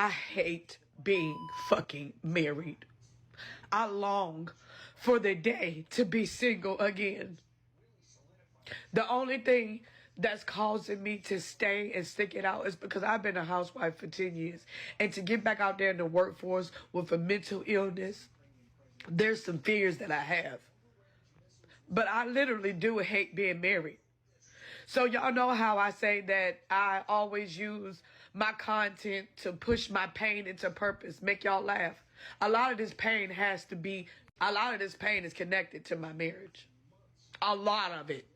I hate being fucking married. I long for the day to be single again. The only thing that's causing me to stay and stick it out is because I've been a housewife for 10 years. And to get back out there in the workforce with a mental illness, there's some fears that I have. But I literally do hate being married. So y'all know how I say that I always use my content to push my pain into purpose, make y'all laugh. A lot of this pain is connected to my marriage. A lot of it.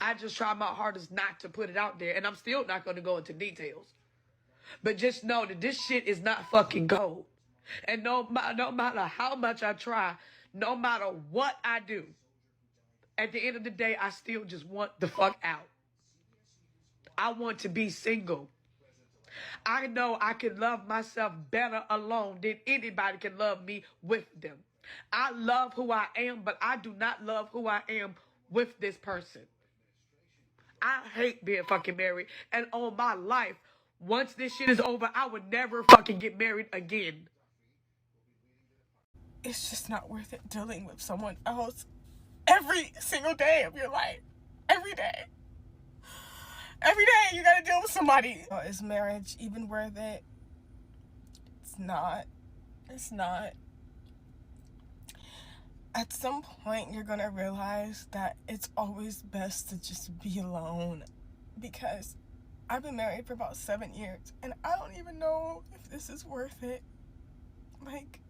I just try my hardest not to put it out there, and I'm still not going to go into details. But just know that this shit is not fucking gold. And no matter how much I try, no matter what I do, at the end of the day, I still just want the fuck out. I want to be single. I know I can love myself better alone than anybody can love me with them. I love who I am, but I do not love who I am with this person. I hate being fucking married. And on my life, once this shit is over, I would never fucking get married again. It's just not worth it dealing with someone else every single day of your life. Every day. Every day you gotta deal with somebody. Is marriage even worth it? It's not. It's not. At some point, you're gonna realize that it's always best to just be alone. Because I've been married for about 7 years, and I don't even know if this is worth it. Like,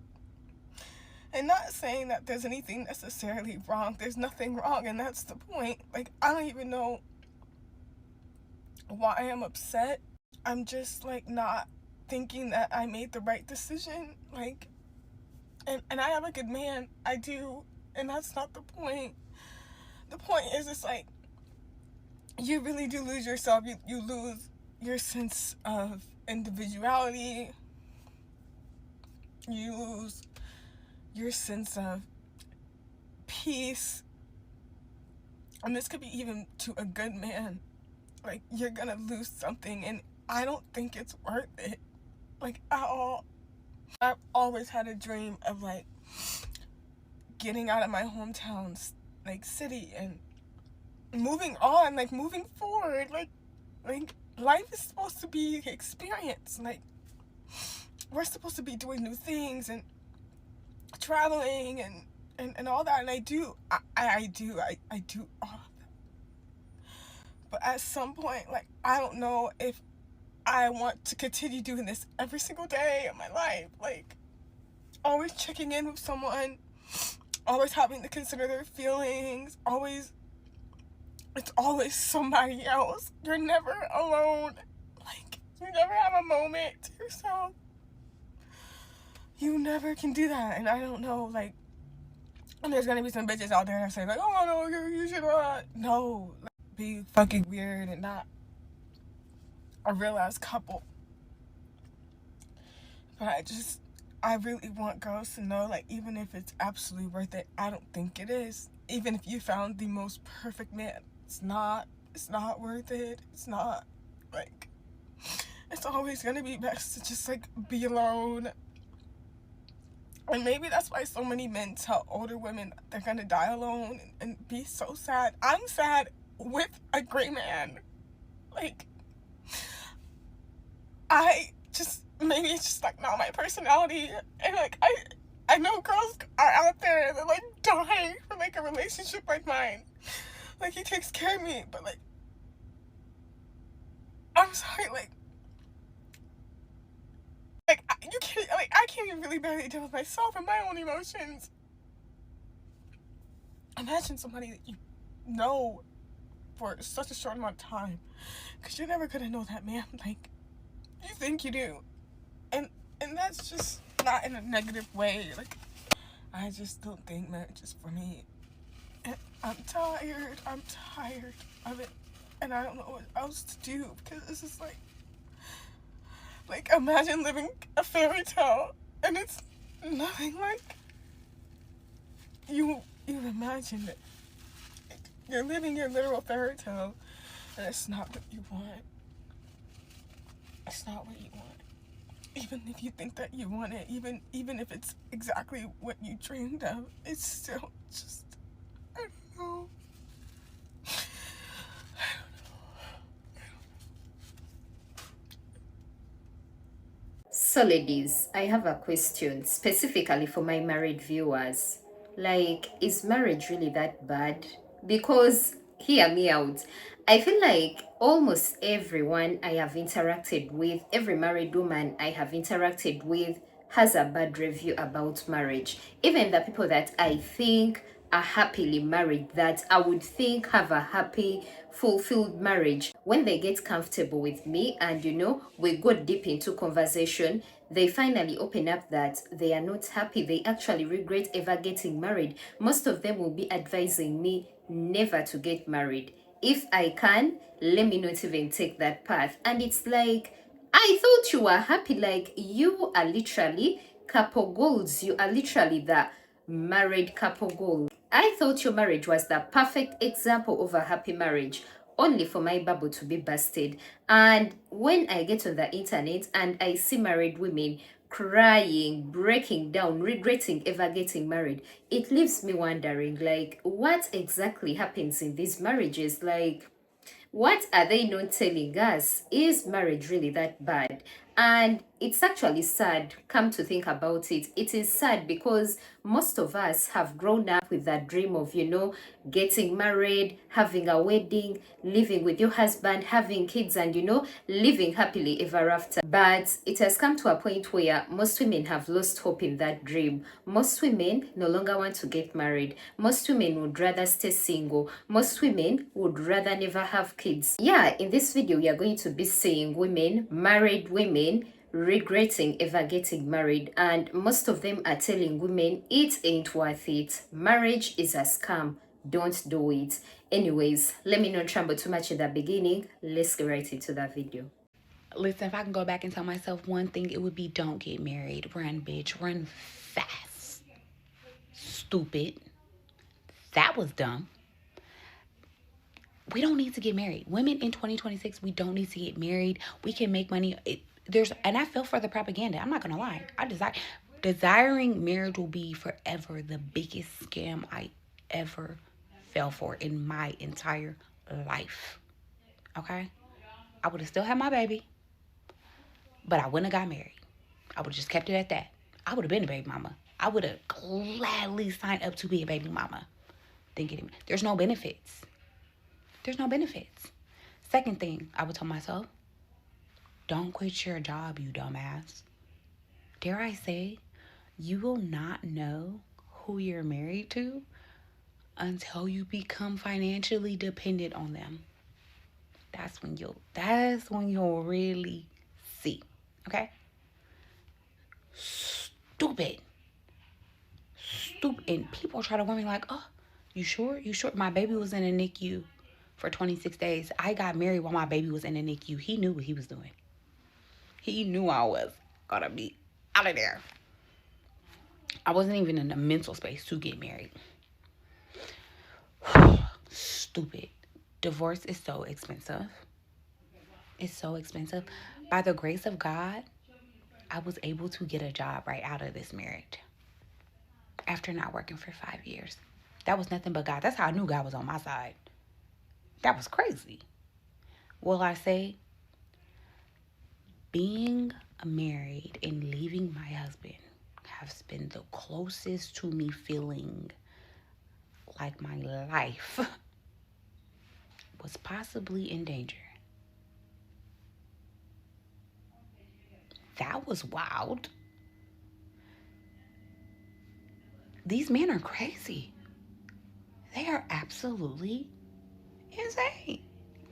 and not saying that there's anything necessarily wrong. There's nothing wrong, and that's the point. Like, I don't even know why I'm upset. I'm just, like, not thinking that I made the right decision. Like, and I have a good man. I do. And that's not the point. The point is, it's like, you really do lose yourself. You lose your sense of individuality. You lose your sense of peace. And this could be even to a good man. Like, you're gonna lose something, and I don't think it's worth it. Like, at all. I've always had a dream of, like, getting out of my hometown, like, city, and moving on, like, moving forward. Like, life is supposed to be experience. Like, we're supposed to be doing new things and traveling and all that, and I do all of that. But at some point, like, I don't know if I want to continue doing this every single day of my life. Like, always checking in with someone, always having to consider their feelings, it's always somebody else. You're never alone. Like, you never have a moment to yourself. You never can do that. And I don't know, like, and there's gonna be some bitches out there that say, like, oh no, you should not. No, like, be fucking weird and not a real ass couple. But I really want girls to know, like, even if it's absolutely worth it, I don't think it is. Even if you found the most perfect man, it's not worth it. It's not. Like, it's always gonna be best to just, like, be alone. And maybe that's why so many men tell older women they're gonna die alone and be so sad. I'm sad with a great man. Like, maybe it's just, like, not my personality. And, like, I know girls are out there and they're, like, dying for, like, a relationship like mine. Like, he takes care of me, but, like, I'm sorry, like, I can't even really barely deal with myself and my own emotions. Imagine somebody that you know for such a short amount of time, because you're never gonna know that man like you think you do, and that's just not in a negative way. Like, I just don't think marriage is for me, and I'm tired of it, and I don't know what else to do, because this is like imagine living a fairy tale and it's nothing like you imagine it. You're living your literal fairy tale and it's not what you want. it's not what you want. Even if you think that you want it, even if it's exactly what you dreamed of, it's still just, I don't know. So, ladies, I have a question specifically for my married viewers. Like, is marriage really that bad? Because, hear me out. I feel like almost everyone I have interacted with, every married woman I have interacted with, has a bad review about marriage. Even the people that I think are happily married, that I would think have a happy, fulfilled marriage, when they get comfortable with me and we go deep into conversation, they finally open up that they are not happy, they actually regret ever getting married. Most of them will be advising me never to get married. If I can, let me not even take that path. And it's like, I thought you were happy. Like, you are literally couple goals. You are literally the married couple goal. I thought your marriage was the perfect example of a happy marriage, only for my bubble to be busted. And when I get on the internet and I see married women crying, breaking down, regretting ever getting married, it leaves me wondering, like, what exactly happens in these marriages? Like, what are they not telling us? Is marriage really that bad? And it's actually sad, come to think about it. It is sad because most of us have grown up with that dream of, getting married, having a wedding, living with your husband, having kids, and, living happily ever after. But it has come to a point where most women have lost hope in that dream. Most women no longer want to get married. Most women would rather stay single. Most women would rather never have kids. Yeah, in this video, we are going to be seeing women, married women, regretting ever getting married, and most of them are telling women it ain't worth it. Marriage is a scam. Don't do it. Anyways, let me not trample too much in the beginning. Let's get right into that video. Listen, if I can go back and tell myself one thing, it would be don't get married. Run, bitch. Run fast. Stupid. That was dumb. We don't need to get married. Women in 2026, we don't need to get married. We can make money. And I feel for the propaganda. I'm not gonna lie. Desiring marriage will be forever the biggest scam I ever fell for in my entire life. Okay? I would have still had my baby, but I wouldn't have got married. I would have just kept it at that. I would have been a baby mama. I would have gladly signed up to be a baby mama. Thinking there's no benefits. There's no benefits. Second thing, I would tell myself, don't quit your job, you dumbass. Dare I say, you will not know who you're married to until you become financially dependent on them. That's when you'll really see. Okay? Stupid. And people try to warn me like, oh, you sure? You sure? My baby was in a NICU for 26 days. I got married while my baby was in the NICU. He knew what he was doing. He knew I was gonna be out of there. I wasn't even in the mental space to get married. Stupid. Divorce is so expensive. It's so expensive. By the grace of God, I was able to get a job right out of this marriage after not working for 5 years. That was nothing but God. That's how I knew God was on my side. That was crazy. Will I say, being married and leaving my husband has been the closest to me feeling like my life was possibly in danger. That was wild. These men are crazy. They are absolutely insane.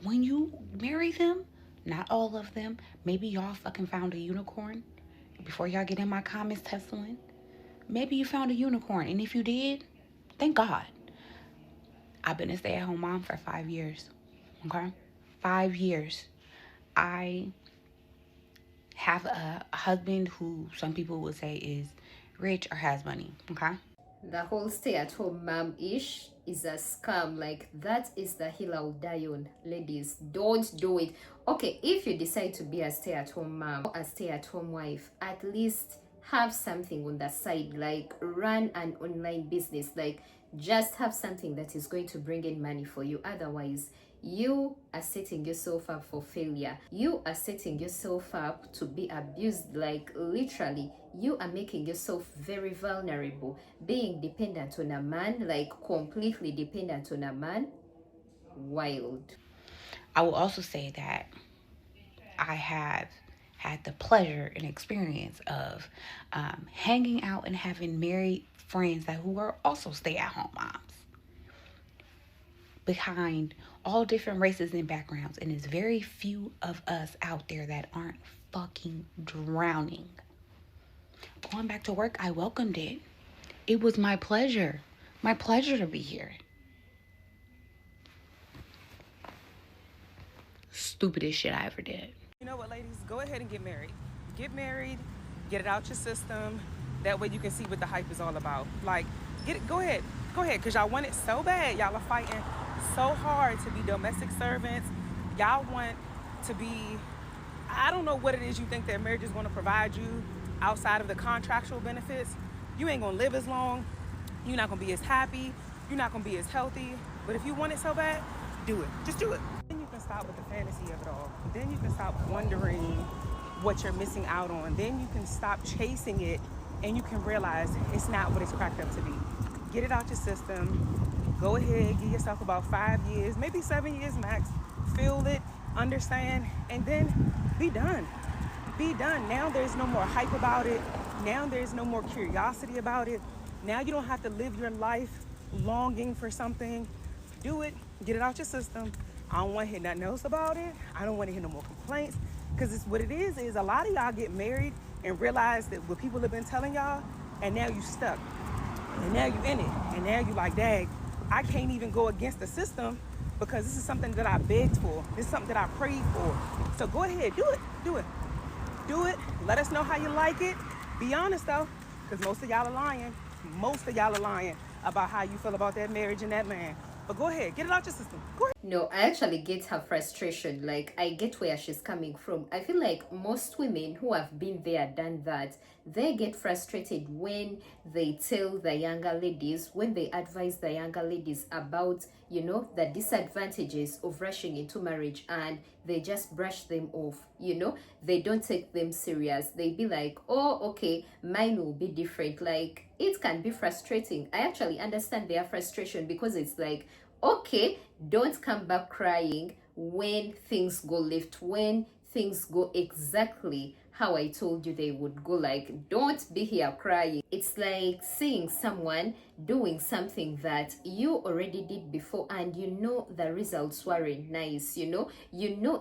When you marry them, not all of them, maybe y'all fucking found a unicorn. Before y'all get in my comments tussling, maybe you found a unicorn. And if you did, thank God. I've been a stay-at-home mom for 5 years. Okay? 5 years. I have a husband who some people would say is rich or has money. Okay? The whole stay-at-home mom-ish is a scam. Like, that is the hill I'll die on. Ladies, don't do it. Okay, if you decide to be a stay-at-home mom, a stay-at-home wife, at least have something on the side, like run an online business. Like, just have something that is going to bring in money for you. Otherwise, you are setting yourself up for failure. You are setting yourself up to be abused. Like, literally, you are making yourself very vulnerable. Being dependent on a man, like completely dependent on a man, wild. I will also say that I have had the pleasure and experience of hanging out and having married friends that who are also stay-at-home moms behind all different races and backgrounds, and there's very few of us out there that aren't fucking drowning. Going back to work, I welcomed it. It was my pleasure to be here. Stupidest shit I ever did. You know what, ladies? Go ahead and get married. Get married, get it out your system. That way you can see what the hype is all about. Like, get it, go ahead, because y'all want it so bad. Y'all are fighting so hard to be domestic servants. Y'all want to be, I don't know what it is you think that marriage is going to provide you outside of the contractual benefits. You ain't going to live as long. You're not going to be as happy. You're not going to be as healthy. But if you want it so bad, do it. Just do it. Then you can stop with the fantasy of it all. Then you can stop wondering what you're missing out on. Then you can stop chasing it, and you can realize it's not what it's cracked up to be. Get it out your system. Go ahead, give yourself about 5 years, maybe 7 years max. Feel it, understand, and then be done. Be done. Now there's no more hype about it. Now there's no more curiosity about it. Now you don't have to live your life longing for something. Do it. Get it out your system. I don't want to hear nothing else about it. I don't want to hear no more complaints. Because it's what it is a lot of y'all get married and realize that what people have been telling y'all, and now you stuck. And now you in it. And now you like, dang, I can't even go against the system because this is something that I begged for. This is something that I prayed for. So go ahead, do it. Do it. Do it. Let us know how you like it. Be honest though, because most of y'all are lying. Most of y'all are lying about how you feel about that marriage and that man. But go ahead, get it out your system. Go ahead. No, I actually get her frustration. Like, I get where she's coming from. I feel like most women who have been there, done that, they get frustrated when they tell the younger ladies, when they advise the younger ladies about, you know, the disadvantages of rushing into marriage, and they just brush them off, you know, they don't take them serious. They be like, oh, okay, mine will be different. Like, it can be frustrating. I actually understand their frustration because it's like, okay, don't come back crying when things go left, when things go exactly how I told you they would go. Like, don't be here crying. It's like seeing someone doing something that you already did before, and you know the results weren't nice, you know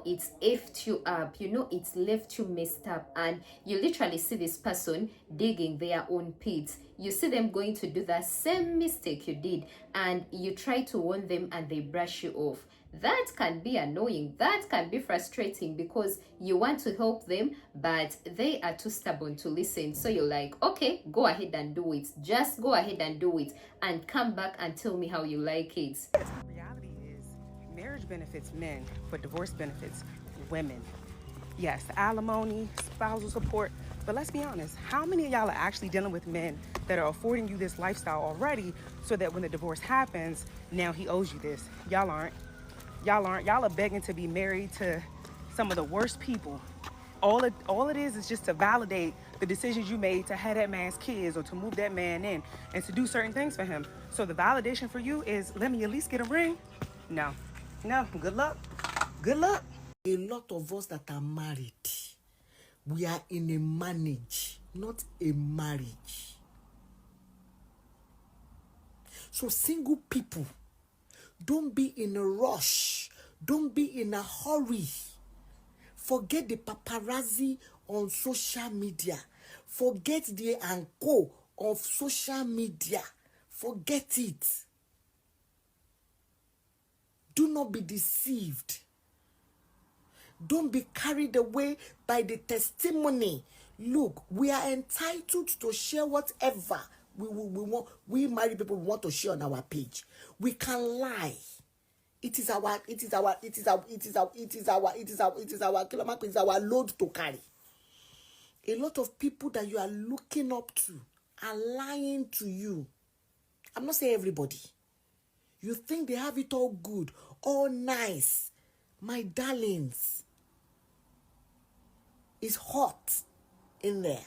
it's effed you up, you know it's left you messed up, and you literally see this person digging their own pits. You see them going to do the same mistake you did, and you try to warn them and they brush you off. That can be annoying. That can be frustrating because you want to help them, but they are too stubborn to listen. So you're like, okay, go ahead and do it. Just go ahead and do it and come back and tell me how you like it. The reality is marriage benefits men, but divorce benefits women. Yes, alimony, spousal support, but let's be honest, how many of y'all are actually dealing with men that are affording you this lifestyle already so that when the divorce happens, now he owes you this? Y'all aren't. Y'all are begging to be married to some of the worst people. All it is just to validate the decisions you made to have that man's kids or to move that man in and to do certain things for him. So the validation for you is, let me at least get a ring. No, good luck. Good luck. A lot of us that are married, we are in a marriage, not a marriage. So single people, don't be in a rush. Don't be in a hurry. Forget the paparazzi on social media. Forget the anchor of social media. Forget it. Do not be deceived. Don't be carried away by the testimony. Look, we are entitled to share whatever we married people want to share on our page. We can lie. It is our load to carry. A lot of people that you are looking up to are lying to you. I'm not saying everybody. You think they have it all good, all nice. My darlings, it's hot in there.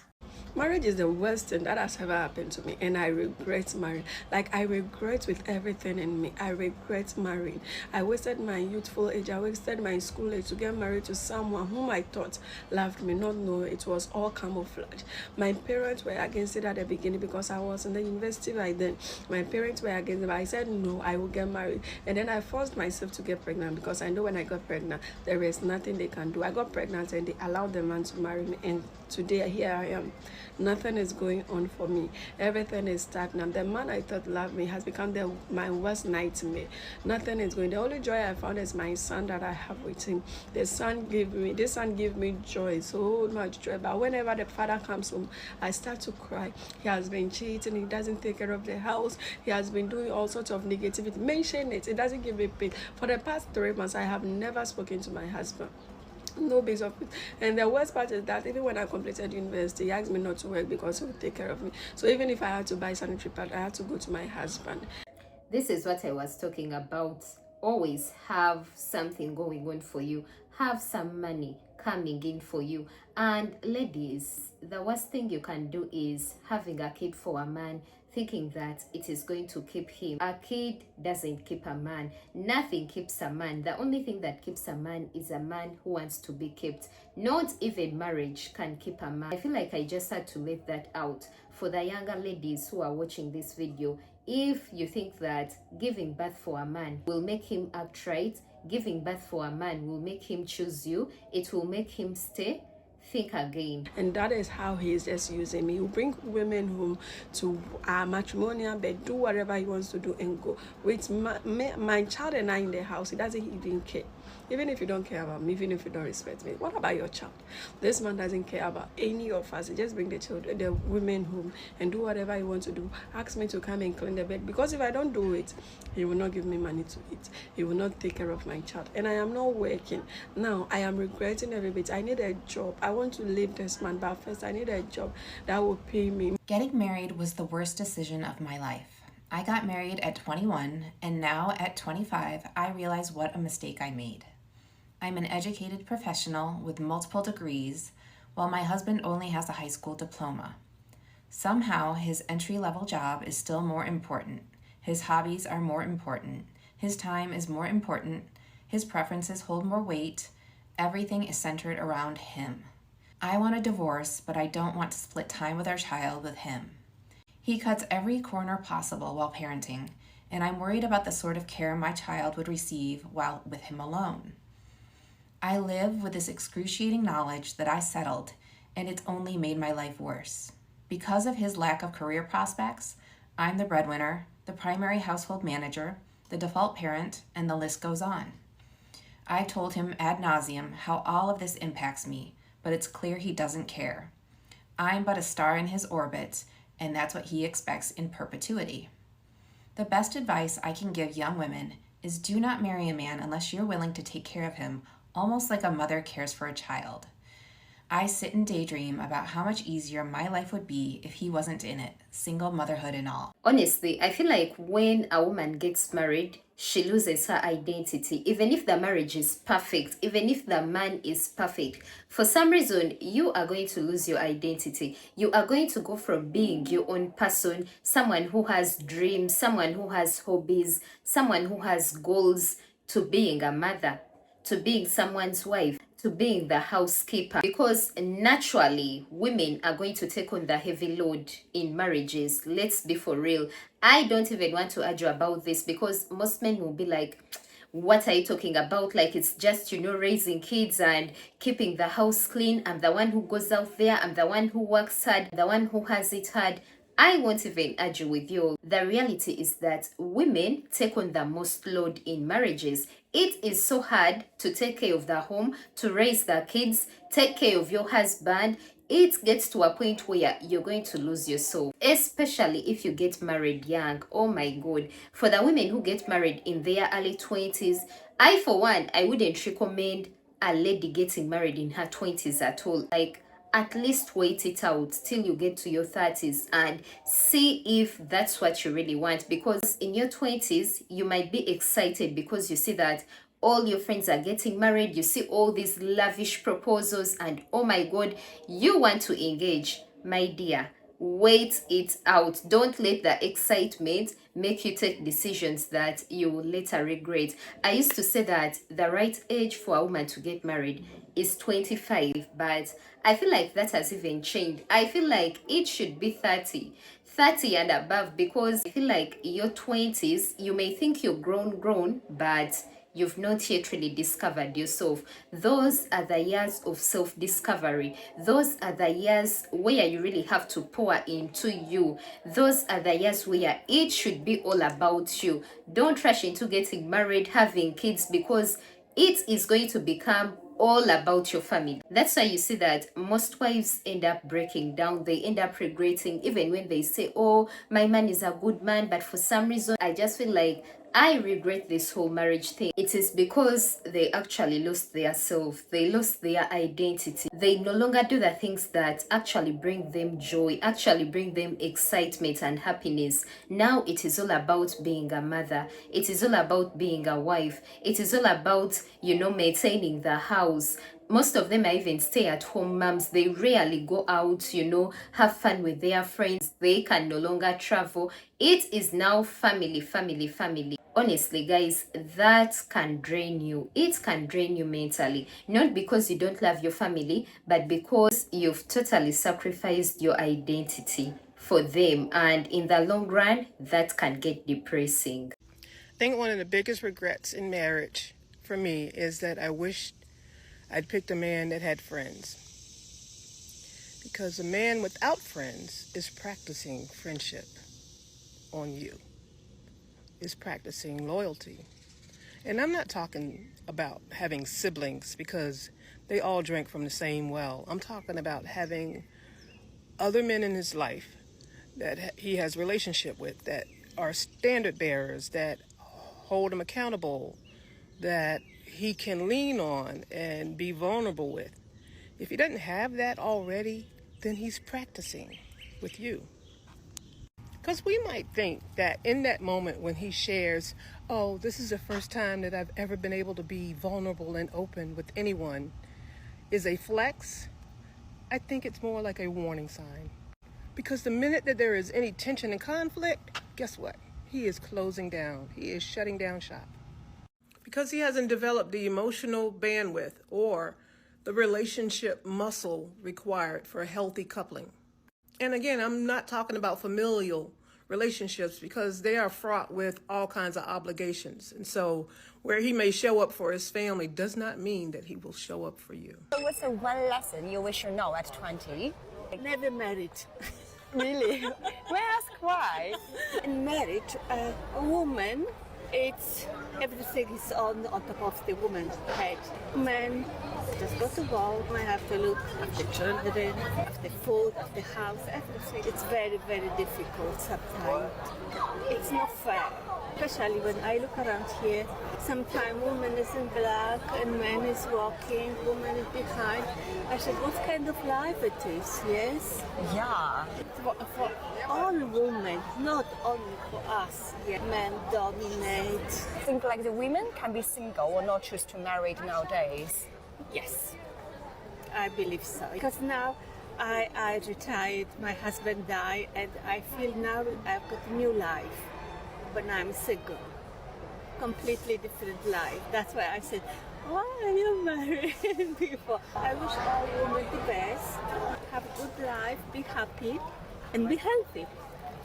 Marriage is the worst thing that has ever happened to me, and I regret marrying. Like, I regret with everything in me. I regret marrying. I wasted my youthful age, I wasted my school age to get married to someone whom I thought loved me, not know it was all camouflage. My parents were against it at the beginning because I was in the university by then. My parents were against it, but I said no, I will get married. And then I forced myself to get pregnant because I know when I got pregnant, there is nothing they can do. I got pregnant and they allowed the man to marry me, and today here I am. Nothing is going on for me. Everything is stagnant. The man I thought loved me has become my worst nightmare. Nothing is going. The only joy I found is my son that I have with him. This son gave me joy, so much joy. But whenever the father comes home, I start to cry. He has been cheating. He doesn't take care of the house. He has been doing all sorts of negativity. Mention it. It doesn't give me pain. For the past 3 months, I have never spoken to my husband. No base of it. And the worst part is that even when I completed university, he asked me not to work because he would take care of me. So even if I had to buy sanitary pad, I had to go to my husband. This is what I was talking about. Always have something going on for you. Have some money coming in for you. And ladies, the worst thing you can do is having a kid for a man, thinking that it is going to keep him. A kid doesn't keep a man. Nothing keeps a man. The only thing that keeps a man is a man who wants to be kept. Not even marriage can keep a man. I feel like I just had to let that out for the younger ladies who are watching this video. If you think that giving birth for a man will make him act right, giving birth for a man will make him choose you, it will make him stay, think again. And that is how he is just using me. He will bring women home to our matrimonial bed, do whatever he wants to do and go. With my child and I in the house, he doesn't even care. Even if you don't care about me, even if you don't respect me, what about your child? This man doesn't care about any of us. He just bring the children, the women home and do whatever he wants to do. Ask me to come and clean the bed, because if I don't do it, he will not give me money to eat. He will not take care of my child. And I am not working. Now, I am regretting every bit. I need a job. I want to leave this man, but first I need a job that will pay me. Getting married was the worst decision of my life. I got married at 21, and now at 25, I realize what a mistake I made. I'm an educated professional with multiple degrees, while my husband only has a high school diploma. Somehow, his entry-level job is still more important. His hobbies are more important. His time is more important. His preferences hold more weight. Everything is centered around him. I want a divorce, but I don't want to split time with our child with him. He cuts every corner possible while parenting, and I'm worried about the sort of care my child would receive while with him alone. I live with this excruciating knowledge that I settled, and it's only made my life worse. Because of his lack of career prospects, I'm the breadwinner, the primary household manager, the default parent, and the list goes on. I've told him ad nauseum how all of this impacts me, but it's clear he doesn't care. I'm but a star in his orbit, and that's what he expects in perpetuity. The best advice I can give young women is do not marry a man unless you're willing to take care of him, almost like a mother cares for a child. I sit and daydream about how much easier my life would be if he wasn't in it, single motherhood and all. Honestly, I feel like when a woman gets married, she loses her identity. Even if the marriage is perfect, even if the man is perfect, for some reason, you are going to lose your identity. You are going to go from being your own person, someone who has dreams, someone who has hobbies, someone who has goals, to being a mother, to being someone's wife, to being the housekeeper, because naturally women are going to take on the heavy load in marriages. Let's be for real. I don't even want to argue about this, because most men will be like, what are you talking about? Like, it's just, raising kids and keeping the house clean. I'm the one who goes out there. I'm the one who works hard, the one who has it hard. I won't even argue with you. The reality is that women take on the most load in marriages. It is so hard to take care of the home, to raise the kids, take care of your husband. it gets to a point where you're going to lose yourself, especially if you get married young. Oh my god, for the women who get married in their early 20s, I for one, I wouldn't recommend a lady getting married in her 20s at all. Like, at least wait it out till you get to your 30s and see if that's what you really want, because in your 20s you might be excited because you see that all your friends are getting married, you see all these lavish proposals, and oh my god, you want to engage. My dear, wait it out. Don't let the excitement make you take decisions that you will later regret. I used to say that the right age for a woman to get married is 25, but I feel like that has even changed. I feel like it should be 30 and above, because I feel like your 20s, you may think you're grown, but you've not yet really discovered yourself. Those are the years of self-discovery. Those are the years where you really have to pour into you. Those are the years where it should be all about you. Don't rush into getting married, having kids, because it is going to become all about your family. That's why you see that most wives end up breaking down. They end up regretting, even when they say, oh, my man is a good man, but for some reason I just feel like I regret this whole marriage thing. It is because they actually lost their self. They lost their identity. They no longer do the things that actually bring them joy, actually bring them excitement and happiness. Now it is all about being a mother. It is all about being a wife. It is all about, maintaining the house. Most of them are even stay-at-home moms. They rarely go out, have fun with their friends. They can no longer travel. It is now family. Honestly, guys, that can drain you. It can drain you mentally. Not because you don't love your family, but because you've totally sacrificed your identity for them. And in the long run, that can get depressing. I think one of the biggest regrets in marriage for me is that I wished I'd picked a man that had friends. Because a man without friends is practicing friendship on you, is practicing loyalty. And I'm not talking about having siblings because they all drink from the same well. I'm talking about having other men in his life that he has relationship with, that are standard bearers, that hold him accountable, that he can lean on and be vulnerable with. If he doesn't have that already, then he's practicing with you. Because we might think that in that moment when he shares, oh, this is the first time that I've ever been able to be vulnerable and open with anyone, is a flex. I think it's more like a warning sign. Because the minute that there is any tension and conflict, guess what? He is closing down. He is shutting down shop. Because he hasn't developed the emotional bandwidth or the relationship muscle required for a healthy coupling. And again, I'm not talking about familial relationships because they are fraught with all kinds of obligations. And so where he may show up for his family does not mean that he will show up for you. So what's the one lesson you wish you know at 20? Never married. Really? May I ask why? In marriage, a woman, it's everything is on top of the woman's head. Men just go to work. I have to look after children, after food, after house, everything. It's very, very difficult sometimes. It's not fair. Especially when I look around here, sometimes woman is in black and man is walking, woman is behind. I said, what kind of life it is, yes? Yeah. For all women, not only for us. Yeah. Men dominate. I think like the women can be single or not choose to marry nowadays. Yes, I believe so. Because now I retired, my husband died, and I feel now I've got a new life. But now I'm single. Completely different life. That's why I said, why are you married before? I wish all women the best. Have a good life, be happy, and be healthy.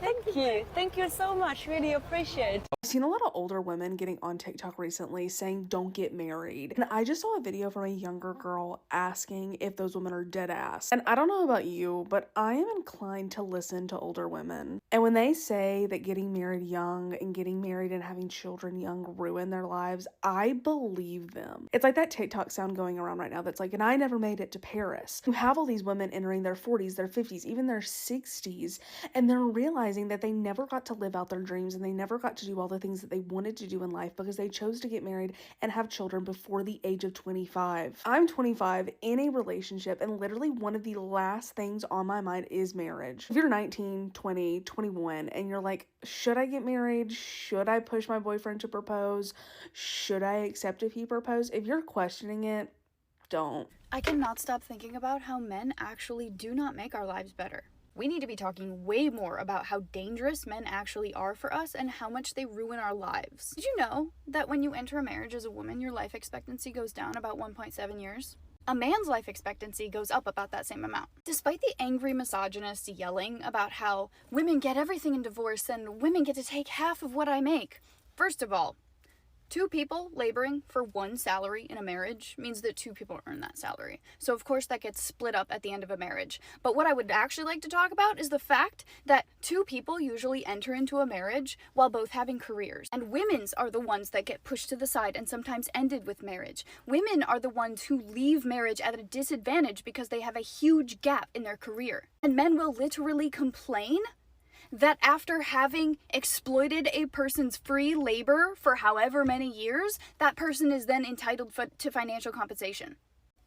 Thank you. Thank you so much. Really appreciate it. seen a lot of older women getting on TikTok recently saying don't get married. And I just saw a video from a younger girl asking if those women are dead ass. And I don't know about you, but I am inclined to listen to older women. And when they say that getting married young and getting married and having children young ruin their lives, I believe them. It's like that TikTok sound going around right now that's like, and I never made it to Paris. You have all these women entering their 40s, their 50s, even their 60s, and they're realizing that they never got to live out their dreams and they never got to do all the things that they wanted to do in life because they chose to get married and have children before the age of 25. I'm 25 in a relationship, and literally one of the last things on my mind is marriage. If you're 19, 20, 21, and you're like, should I get married? Should I push my boyfriend to propose? Should I accept if he proposed? If you're questioning it, don't. I cannot stop thinking about how men actually do not make our lives better. We need to be talking way more about how dangerous men actually are for us and how much they ruin our lives. Did you know that when you enter a marriage as a woman, your life expectancy goes down about 1.7 years? A man's life expectancy goes up about that same amount. Despite the angry misogynists yelling about how women get everything in divorce and women get to take half of what I make, first of all, 2 people laboring for 1 salary in a marriage means that 2 people earn that salary. So of course that gets split up at the end of a marriage. But what I would actually like to talk about is the fact that 2 people usually enter into a marriage while both having careers. And women's are the ones that get pushed to the side and sometimes ended with marriage. Women are the ones who leave marriage at a disadvantage because they have a huge gap in their career. And men will literally complain that after having exploited a person's free labor for however many years, that person is then entitled to financial compensation.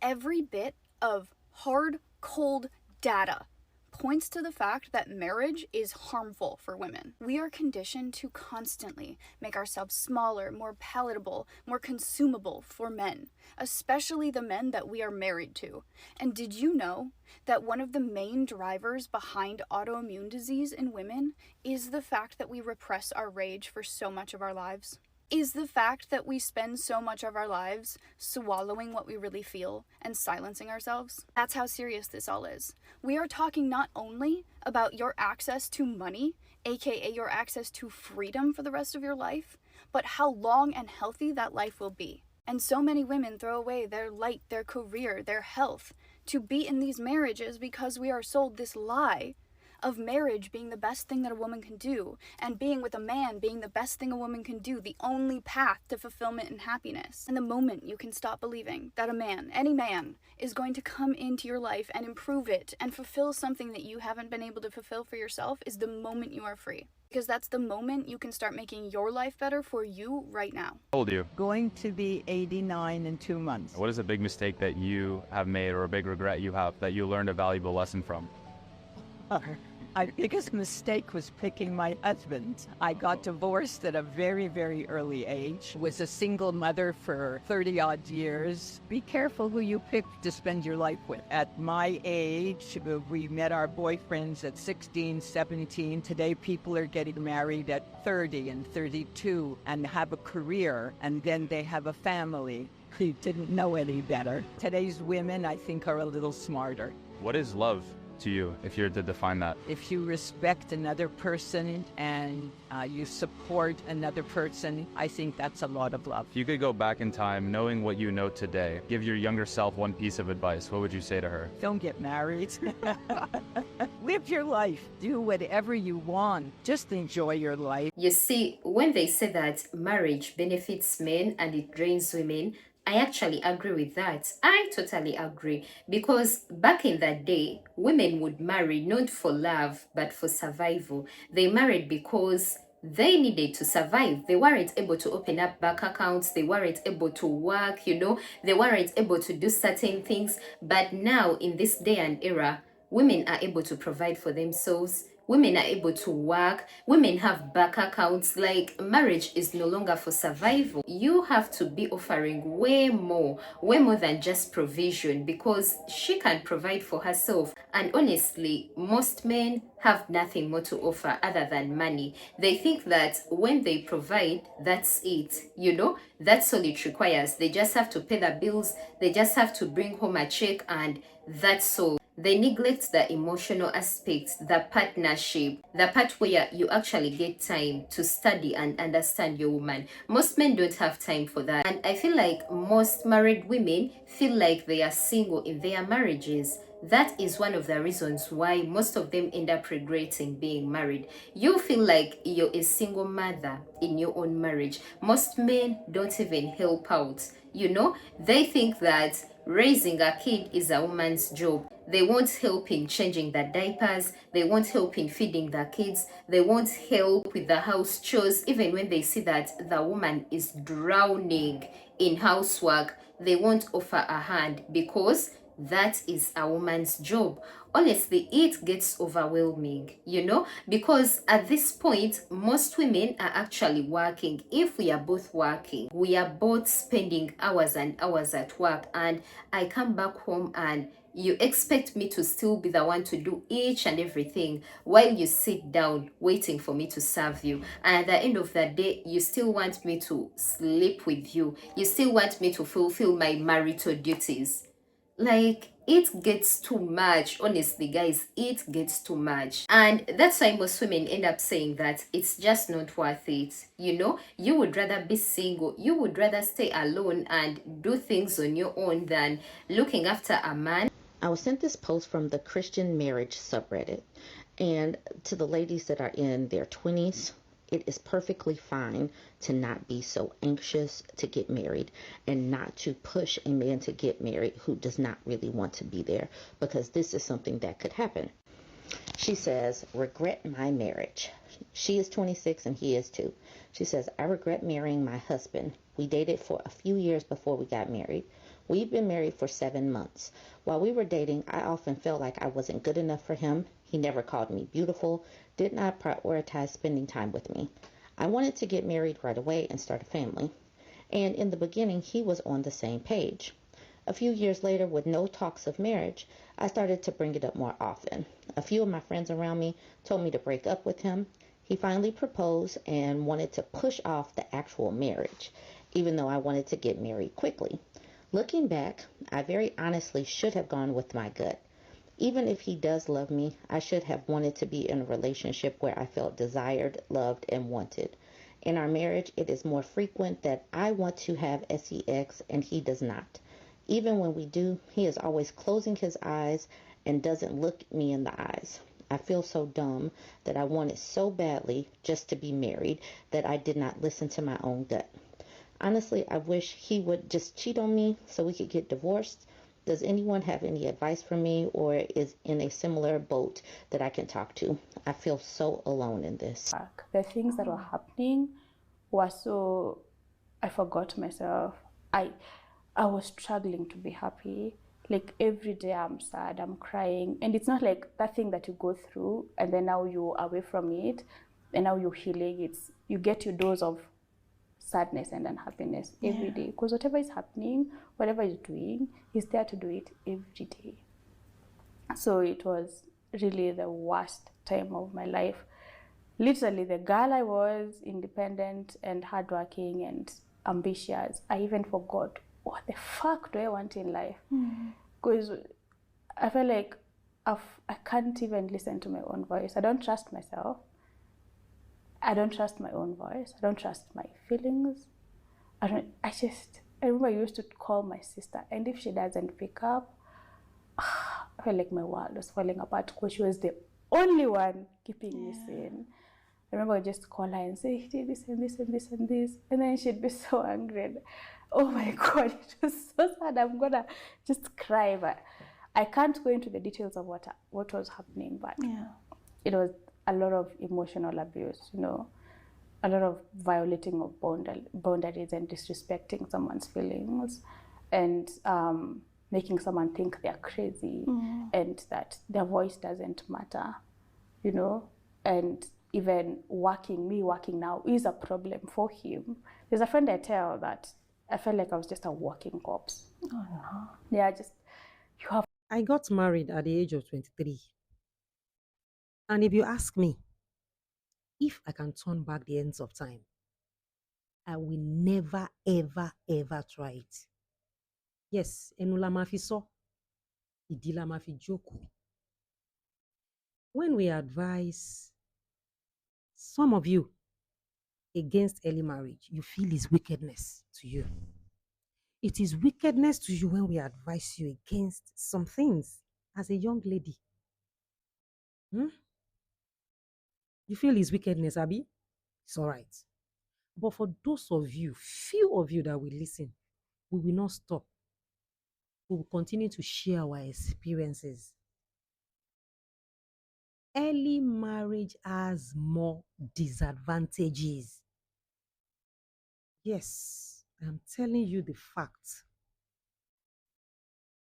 Every bit of hard, cold data points to the fact that marriage is harmful for women. We are conditioned to constantly make ourselves smaller, more palatable, more consumable for men, especially the men that we are married to. And did you know that one of the main drivers behind autoimmune disease in women is the fact that we repress our rage for so much of our lives? Is the fact that we spend so much of our lives swallowing what we really feel and silencing ourselves? That's how serious this all is. We are talking not only about your access to money, aka your access to freedom for the rest of your life, but how long and healthy that life will be. And so many women throw away their light, their career, their health to be in these marriages because we are sold this lie of marriage being the best thing that a woman can do, and being with a man being the best thing a woman can do, the only path to fulfillment and happiness. And the moment you can stop believing that a man, any man, is going to come into your life and improve it and fulfill something that you haven't been able to fulfill for yourself is the moment you are free. Because that's the moment you can start making your life better for you right now. How old are you? Going to be 89 in 2 months. What is a big mistake that you have made or a big regret you have that you learned a valuable lesson from? My biggest mistake was picking my husband. I got divorced at a very, very early age. Was a single mother for 30-odd years. Be careful who you pick to spend your life with. At my age, we met our boyfriends at 16, 17. Today, people are getting married at 30 and 32 and have a career, and then they have a family. He didn't know any better. Today's women, I think, are a little smarter. What is love to you, if you're to define that? If you respect another person and you support another person, I think that's a lot of love. If you could go back in time, knowing what you know today, give your younger self one piece of advice, what would you say to her? Don't get married. Live your life. Do whatever you want. Just enjoy your life. You see, when they say that marriage benefits men and it drains women, I actually agree with that. I totally agree. Because back in that day, women would marry not for love, but for survival. They married because they needed to survive. They weren't able to open up bank accounts. They weren't able to work, They weren't able to do certain things. But now, in this day and era, women are able to provide for themselves. Women are able to work. Women have bank accounts. Like, marriage is no longer for survival. You have to be offering way more than just provision, because she can provide for herself. And honestly, most men have nothing more to offer other than money. They think that when they provide, that's it. That's all it requires. They just have to pay the bills. They just have to bring home a check, and that's all. They neglect the emotional aspects, the partnership, the part where you actually get time to study and understand your woman. Most men don't have time for that. And I feel like most married women feel like they are single in their marriages. That is one of the reasons why most of them end up regretting being married. You feel like you're a single mother in your own marriage. Most men don't even help out. They think that raising a kid is a woman's job. They won't help in changing the diapers. They won't help in feeding the kids. They won't help with the house chores. Even when they see that the woman is drowning in housework, they won't offer a hand because that is a woman's job. Honestly, it gets overwhelming, because at this point, most women are actually working. If we are both working, we are both spending hours and hours at work, and I come back home and you expect me to still be the one to do each and everything while you sit down waiting for me to serve you. And at the end of the day, you still want me to sleep with you. You still want me to fulfill my marital duties. Like, it gets too much. Honestly, guys, it gets too much. And that's why most women end up saying that it's just not worth it. You would rather be single. You would rather stay alone and do things on your own than looking after a man. I was sent this post from the Christian marriage subreddit. And to the ladies that are in their 20s, it is perfectly fine to not be so anxious to get married and not to push a man to get married who does not really want to be there, because this is something that could happen. She says, regret my marriage. She is 26 and he is too. She says, I regret marrying my husband. We dated for a few years before we got married. We've been married for 7 months. While we were dating, I often felt like I wasn't good enough for him. He never called me beautiful, did not prioritize spending time with me. I wanted to get married right away and start a family. And in the beginning, he was on the same page. A few years later, with no talks of marriage, I started to bring it up more often. A few of my friends around me told me to break up with him. He finally proposed and wanted to push off the actual marriage, even though I wanted to get married quickly. Looking back, I very honestly should have gone with my gut. Even if he does love me, I should have wanted to be in a relationship where I felt desired, loved, and wanted. In our marriage, it is more frequent that I want to have sex and he does not. Even when we do, he is always closing his eyes and doesn't look me in the eyes. I feel so dumb that I wanted so badly just to be married that I did not listen to my own gut. Honestly, I wish he would just cheat on me so we could get divorced. Does anyone have any advice for me or is in a similar boat that I can talk to? I feel so alone in this. The things that were happening were so... I forgot myself. I was struggling to be happy. Like every day I'm sad, I'm crying. And it's not like that thing that you go through and then now you're away from it and now you're healing. You get your dose of sadness and unhappiness every day, because whatever is happening, whatever he's doing, he's there to do it every day. So it was really the worst time of my life. Literally, the girl I was, independent and hardworking and ambitious, I even forgot what the fuck do I want in life, because I felt like I can't even listen to my own voice. I don't trust myself. I don't trust my own voice. I don't trust my feelings. I remember I used to call my sister, and if she doesn't pick up, I felt like my world was falling apart because she was the only one keeping me sane. I remember I just call her and say, he did this and this and this and this, and then she'd be so angry. And, oh my God, it was so sad. I'm gonna just cry, but I can't go into the details of what was happening, but it was a lot of emotional abuse, a lot of violating of boundaries and disrespecting someone's feelings, and making someone think they're crazy and that their voice doesn't matter, and even me working now is a problem for him. There's a friend I tell that I felt like I was just a walking corpse. Oh no. Yeah, I got married at the age of 23. And if you ask me if I can turn back the ends of time, I will never, ever, ever try it. Yes, enula mafi so, idila mafi joku. when we advise some of you against early marriage, you feel is wickedness to you. It is wickedness to you when we advise you against some things as a young lady. Hmm? You feel is wickedness, Abby? It's all right. But for those of you, few of you that will listen, we will not stop. We will continue to share our experiences. Early marriage has more disadvantages. Yes, I'm telling you the fact.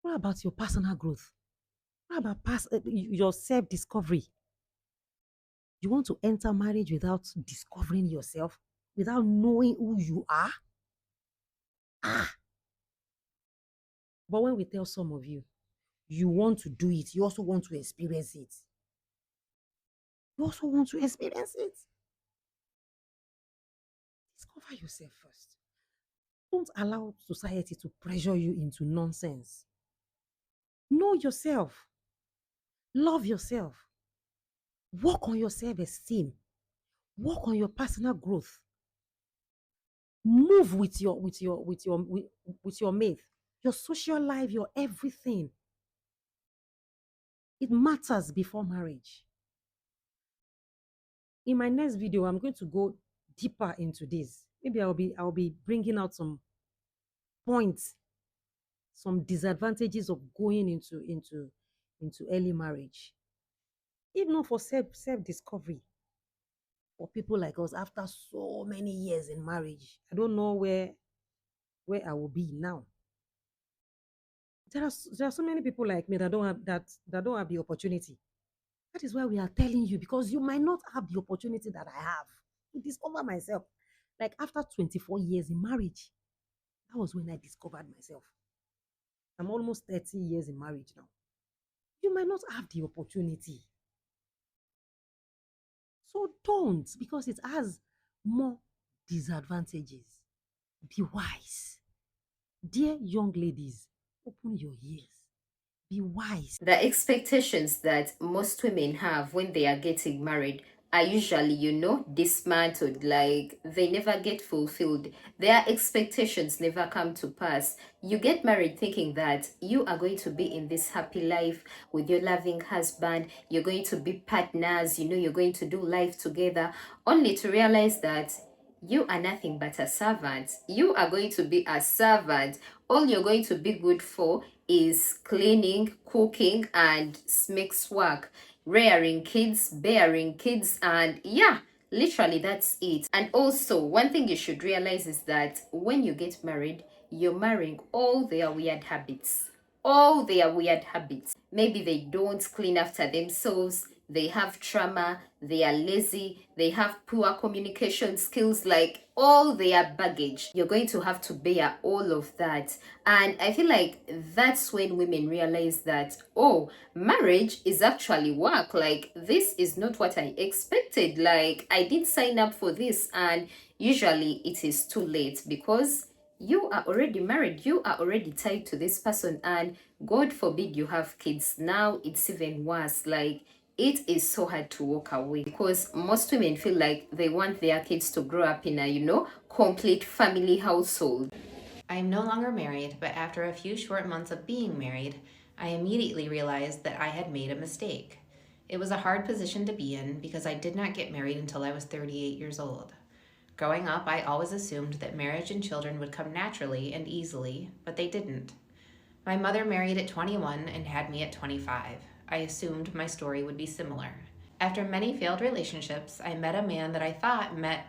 What about your personal growth? What about your self-discovery? You want to enter marriage without discovering yourself, without knowing who you are? Ah! But when we tell some of you, you want to do it, you also want to experience it. You also want to experience it. Discover yourself first. Don't allow society to pressure you into nonsense. Know yourself. Love yourself. Work on your self-esteem. Work on your personal growth. Move with your mate, your social life, your everything. It matters before marriage. In my next video, I'm going to go deeper into this. Maybe I'll be bringing out some points, some disadvantages of going into early marriage. If not for self-discovery, for people like us after so many years in marriage, I don't know where I will be now. There are so many people like me that don't have the opportunity. That is why we are telling you, because you might not have the opportunity that I have to discover myself. Like after 24 years in marriage, that was when I discovered myself. I'm almost 30 years in marriage now. You might not have the opportunity. So don't, because it has more disadvantages. Be wise. Dear young ladies, open your ears. Be wise. The expectations that most women have when they are getting married are usually, dismantled. Like they never get fulfilled. Their expectations never come to pass. You get married thinking that you are going to be in this happy life with your loving husband. You're going to be partners. You're going to do life together, only to realize that you are nothing but a servant. You are going to be a servant. All you're going to be good for is cleaning, cooking, and mix work, rearing kids, bearing kids, and yeah, literally that's it. And also, one thing you should realize is that when you get married, you're marrying all their weird habits. All their weird habits. Maybe they don't clean after themselves, they have trauma, they are lazy, they have poor communication skills, like all their baggage. You're going to have to bear all of that. And I feel like that's when women realize that, oh, marriage is actually work. Like, this is not what I expected. Like, I did sign up for this, and usually it is too late because you are already married, you are already tied to this person, and God forbid you have kids. Now it's even worse. Like, it is so hard to walk away because most women feel like they want their kids to grow up in a, complete family household. I am no longer married, but after a few short months of being married, I immediately realized that I had made a mistake. It was a hard position to be in because I did not get married until I was 38 years old. Growing up, I always assumed that marriage and children would come naturally and easily, but they didn't. My mother married at 21 and had me at 25. I assumed my story would be similar. After many failed relationships, I met a man that I thought met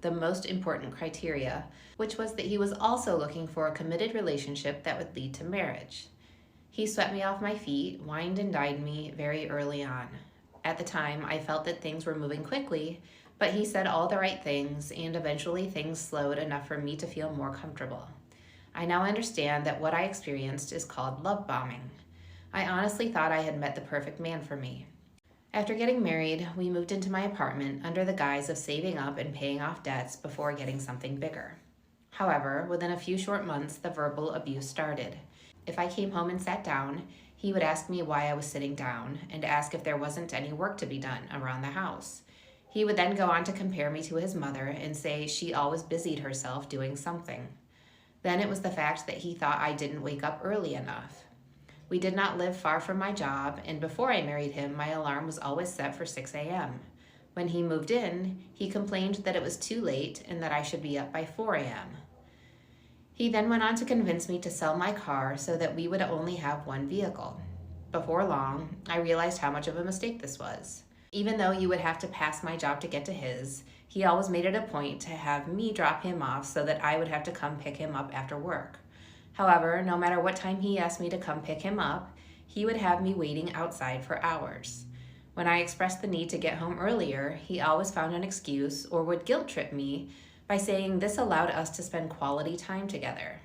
the most important criteria, which was that he was also looking for a committed relationship that would lead to marriage. He swept me off my feet, wined and dined me very early on. At the time, I felt that things were moving quickly, but he said all the right things, and eventually things slowed enough for me to feel more comfortable. I now understand that what I experienced is called love bombing. I honestly thought I had met the perfect man for me. After getting married, we moved into my apartment under the guise of saving up and paying off debts before getting something bigger. However, within a few short months, the verbal abuse started. If I came home and sat down, He would ask me why I was sitting down and ask if there wasn't any work to be done around the house. He would then go on to compare me to his mother and say she always busied herself doing something. Then it was the fact that he thought I didn't wake up early enough. We did not live far from my job, and before I married him, my alarm was always set for 6 a.m. When he moved in, he complained that it was too late and that I should be up by 4 a.m. He then went on to convince me to sell my car so that we would only have one vehicle. Before long, I realized how much of a mistake this was. Even though you would have to pass my job to get to his, he always made it a point to have me drop him off so that I would have to come pick him up after work. However, no matter what time he asked me to come pick him up, he would have me waiting outside for hours. When I expressed the need to get home earlier, he always found an excuse or would guilt trip me by saying this allowed us to spend quality time together.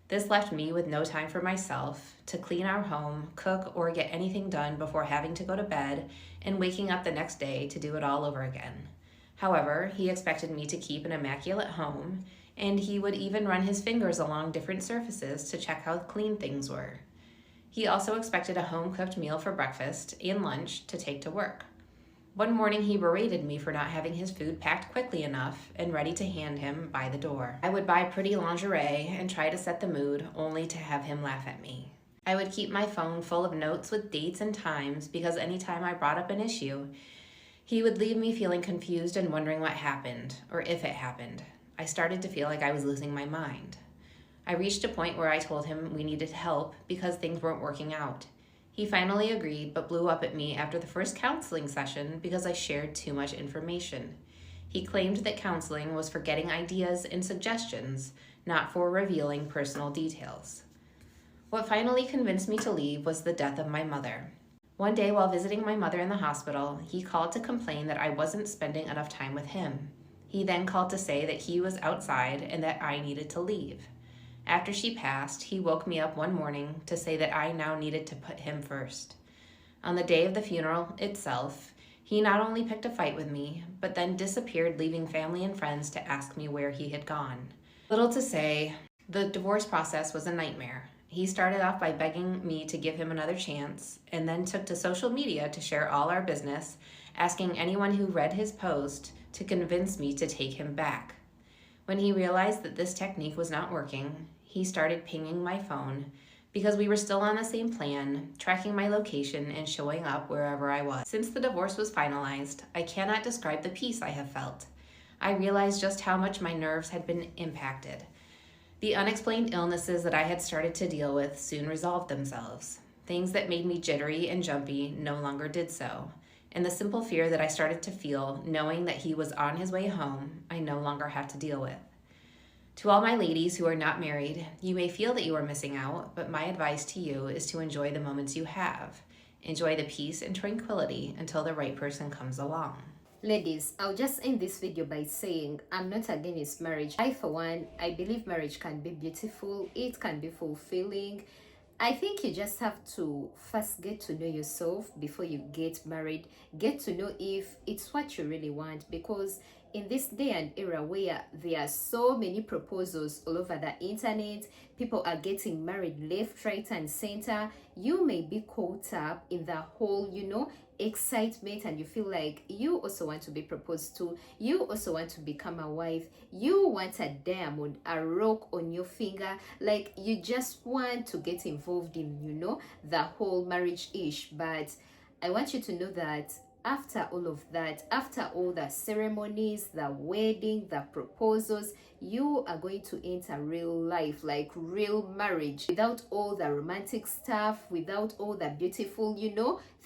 This left me with no time for myself, to clean our home, cook, or get anything done before having to go to bed and waking up the next day to do it all over again. However, he expected me to keep an immaculate home, and he would even run his fingers along different surfaces to check how clean things were. He also expected a home-cooked meal for breakfast and lunch to take to work. One morning he berated me for not having his food packed quickly enough and ready to hand him by the door. I would buy pretty lingerie and try to set the mood, only to have him laugh at me. I would keep my phone full of notes with dates and times because anytime I brought up an issue, he would leave me feeling confused and wondering what happened, or if it happened. I started to feel like I was losing my mind. I reached a point where I told him we needed help because things weren't working out. He finally agreed, but blew up at me after the first counseling session because I shared too much information. He claimed that counseling was for getting ideas and suggestions, not for revealing personal details. What finally convinced me to leave was the death of my mother. One day while visiting my mother in the hospital, he called to complain that I wasn't spending enough time with him. He then called to say that he was outside and that I needed to leave. After she passed, he woke me up one morning to say that I now needed to put him first. On the day of the funeral itself, he not only picked a fight with me, but then disappeared, leaving family and friends to ask me where he had gone. Little to say, the divorce process was a nightmare. He started off by begging me to give him another chance, and then took to social media to share all our business, asking anyone who read his post to convince me to take him back. When he realized that this technique was not working, he started pinging my phone because we were still on the same plan, tracking my location and showing up wherever I was. Since the divorce was finalized, I cannot describe the peace I have felt. I realized just how much my nerves had been impacted. The unexplained illnesses that I had started to deal with soon resolved themselves. Things that made me jittery and jumpy no longer did so. And the simple fear that I started to feel, knowing that he was on his way home, I no longer have to deal with. To all my ladies who are not married, you may feel that you are missing out, but my advice to you is to enjoy the moments you have. Enjoy the peace and tranquility until the right person comes along. Ladies, I'll just end this video by saying I'm not against marriage. I, for one, I believe marriage can be beautiful. It can be fulfilling. I think you just have to first get to know yourself before you get married. Get to know if it's what you really want, because in this day and era where there are so many proposals all over the internet, people are getting married left, right, and center, you may be caught up in the whole, excitement, and you feel like you also want to be proposed to, you also want to become a wife, you want a diamond, a rock on your finger, like you just want to get involved in, the whole marriage ish. But I want you to know that after all of that, after all the ceremonies, the wedding, the proposals, you are going to enter real life, like real marriage, without all the romantic stuff, without all the beautiful,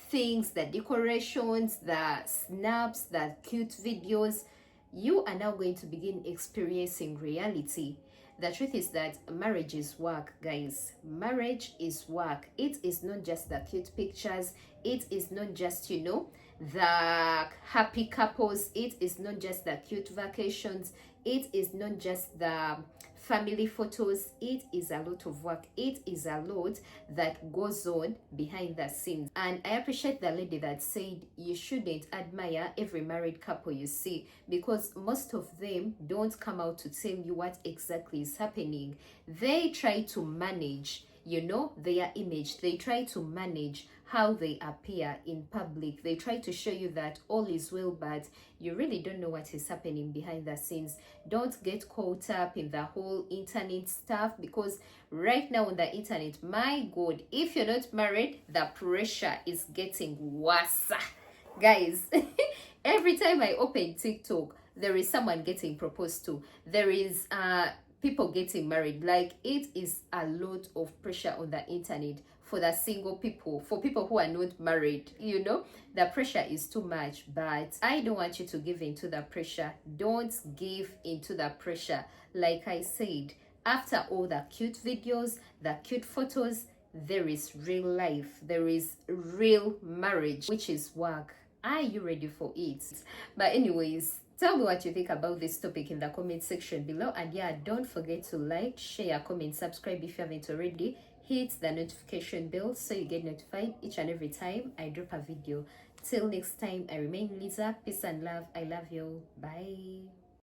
things, the decorations, the snaps, the cute videos. You are now going to begin experiencing reality. The truth is that marriage is work, guys. Marriage is work. It is not just the cute pictures. It is not just, the happy couples. It is not just the cute vacations. It is not just the family photos. It is a lot of work. It is a lot that goes on behind the scenes. And I appreciate the lady that said you shouldn't admire every married couple you see, because most of them don't come out to tell you what exactly is happening. They try to manage you know, their image. They try to manage how they appear in public. They try to show you that all is well, but you really don't know what is happening behind the scenes. Don't get caught up in the whole internet stuff, because right now on the internet, my God, if you're not married, the pressure is getting worse. Guys, every time I open TikTok, there is someone getting proposed to. There is people getting married. Like, it is a lot of pressure on the internet for the single people, for people who are not married. You know, the pressure is too much, but I don't want you to give into the pressure. Don't give into the pressure. Like I said, after all the cute videos, the cute photos, there is real life, there is real marriage, which is work. Are you ready for it? But anyways, tell me what you think about this topic in the comment section below. And yeah, don't forget to like, share, comment, subscribe if you haven't already. Hit the notification bell so you get notified each and every time I drop a video. Till next time, I remain Lisa. Peace and love. I love you. Bye.